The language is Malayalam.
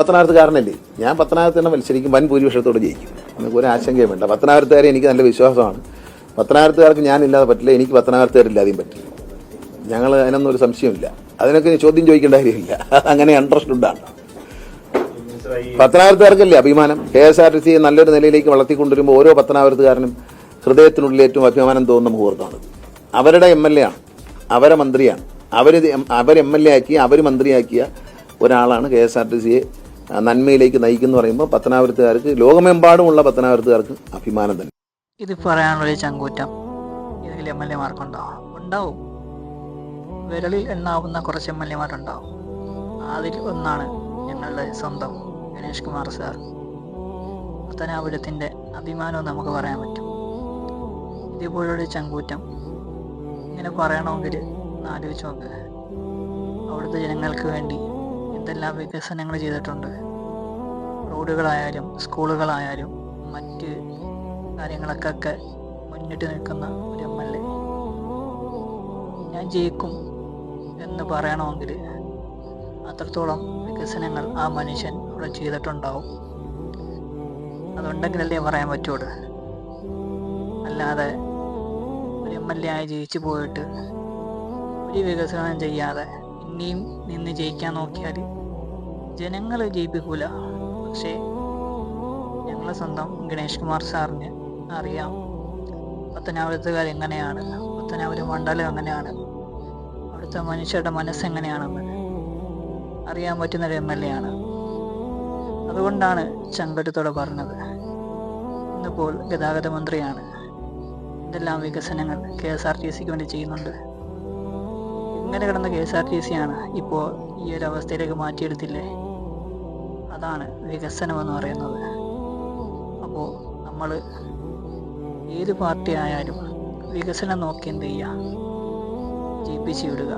പത്തനാപുരത്തുകാരനല്ലേ, ഞാൻ പത്തനാപുരത്ത് മത്സരിക്കും, വൻ ഭൂരിപക്ഷത്തോടെ ജയിക്കും. നമുക്ക് ഒരു ആശങ്കയും വേണ്ട. പത്തനാപുരത്തുകാരെ എനിക്ക് നല്ല വിശ്വാസമാണ്. പത്തനാപുരത്തുകാർക്ക് ഞാനില്ലാതെ പറ്റില്ല, എനിക്ക് പത്തനാപുരത്തുകാരില്ലാതെയും പറ്റില്ല. ഞങ്ങൾ അതിനൊന്നും ഒരു സംശയമില്ല. അതിനൊക്കെ ചോദ്യം ചോദിക്കേണ്ട കാര്യമില്ല. അങ്ങനെ അണ്ടർസ്റ്റുണ്ടാണ്. പത്തനാപുരത്തുകാർക്കല്ലേ അഭിമാനം. KSRTC നല്ലൊരു നിലയിലേക്ക് വളർത്തിക്കൊണ്ടുവരുമ്പോൾ ഓരോ പത്തനാപുരത്തുകാരനും ഹൃദയത്തിനുള്ളിൽ ഏറ്റവും അഭിമാനം തോന്നുന്ന മുഹൂർത്തമാണ്. അവരുടെ MLA ആണ്, അവരെ മന്ത്രിയാണ്, അവർ MLA ആക്കി അവർ മന്ത്രിയാക്കിയ ഒരാളാണ് KSRTCയെ നന്മയിലേക്ക് നയിക്കുന്നു പറയുമ്പോൾ പത്തനാപുരത്തുകാർക്ക്, ലോകമെമ്പാടുമുള്ള പത്തനാപുരത്തുകാർക്ക് അഭിമാനം തന്നെ. ഇത് പറയാനുള്ളൊരു ചങ്കൂറ്റം ഇതിൽ MLA ഉണ്ടാവും. വിരലിൽ എണ്ണാവുന്ന കുറച്ച് MLA മാരുണ്ടാവും. അതിൽ ഒന്നാണ് ഞങ്ങളുടെ സ്വന്തം ഗണേഷ് കുമാർ സാർ. പത്തനാപുരത്തിൻ്റെ അഭിമാനം നമുക്ക് പറയാൻ പറ്റും. ഇതേപോലൊരു ചങ്കൂറ്റം ഇങ്ങനെ പറയണമെങ്കിൽ ആലോചിച്ച് നോക്ക്. അവിടുത്തെ ജനങ്ങൾക്ക് വേണ്ടി എന്തെല്ലാം വികസനങ്ങൾ ചെയ്തിട്ടുണ്ട്. റോഡുകളായാലും സ്കൂളുകളായാലും മറ്റ് കാര്യങ്ങളൊക്കെ മുന്നിട്ട് നിൽക്കുന്ന ഒരു MLA. ഞാൻ ജയിക്കും എന്ന് പറയണമെങ്കിൽ അത്രത്തോളം വികസനങ്ങൾ ആ മനുഷ്യൻ അവിടെ ചെയ്തിട്ടുണ്ടാവും. അതുണ്ടെങ്കിലല്ലേ പറയാൻ പറ്റുള്ളൂ. അല്ലാതെ ഒരു MLA ആയി ജയിച്ചു പോയിട്ട് ഒരു വികസനം ചെയ്യാതെ ഇനിയും നിന്ന് ജയിക്കാൻ നോക്കിയാൽ ജനങ്ങൾ ജയിപ്പിക്കൂല. പക്ഷേ ഞങ്ങളെ സ്വന്തം ഗണേഷ് കുമാർ സാറിന് അറിയാം പത്തനാപുരത്തുകാർ എങ്ങനെയാണ്, പത്തനാപുരം മണ്ഡലം എങ്ങനെയാണ്, അവിടുത്തെ മനുഷ്യരുടെ മനസ്സെങ്ങനെയാണെന്ന് അറിയാൻ പറ്റുന്നൊരു MLA ആണ്. അതുകൊണ്ടാണ് ചങ്കടത്തോടെ പറഞ്ഞത്. ഇന്നിപ്പോൾ ഗതാഗത മന്ത്രിയാണ്. എന്തെല്ലാം വികസനങ്ങൾ KSRTCക്ക് വേണ്ടി ചെയ്യുന്നുണ്ട്. ഇങ്ങനെ കിടന്ന KSRTC ആണ് ഇപ്പോൾ ഈ ഒരു അവസ്ഥയിലേക്ക് മാറ്റിയെടുത്തില്ലേ. അതാണ് വികസനമെന്ന് പറയുന്നത്. അപ്പോൾ നമ്മൾ ഏത് പാർട്ടി ആയാലും വികസനം നോക്കി എന്ത് ചെയ്യുക, ജയിപ്പിച്ച് വിടുക.